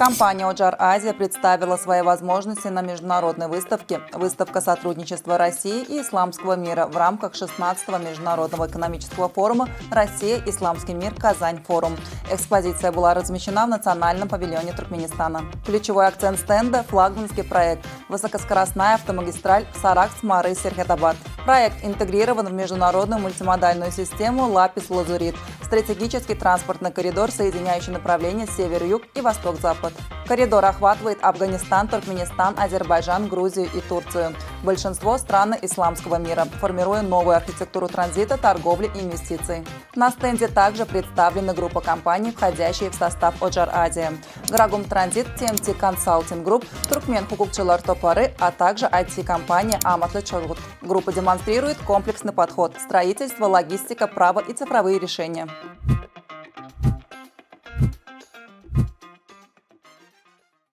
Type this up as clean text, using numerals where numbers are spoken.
Компания «Оджар Азия» представила свои возможности на международной выставке «Выставка сотрудничества России и исламского мира» в рамках 16-го Международного экономического форума «Россия. Исламский мир. Казань. Форум». Экспозиция была размещена в национальном павильоне Туркменистана. Ключевой акцент стенда – флагманский проект «Высокоскоростная автомагистраль Саракс-Мары-Серхетабад». Проект интегрирован в международную мультимодальную систему «Лапис-Лазурит» – стратегический транспортный коридор, соединяющий направления север-юг и восток-запад. Коридор охватывает Афганистан, Туркменистан, Азербайджан, Грузию и Турцию. Большинство стран исламского мира, формируя новую архитектуру транзита, торговли и инвестиций. На стенде также представлены группа компаний, входящие в состав «Оджар Азия». Грагум Транзит, TMT Consulting Group, Туркмен Хукукчылар Топары, а также IT-компания Аматлы Чоргут. Группа демонстрирует комплексный подход – строительство, логистика, право и цифровые решения.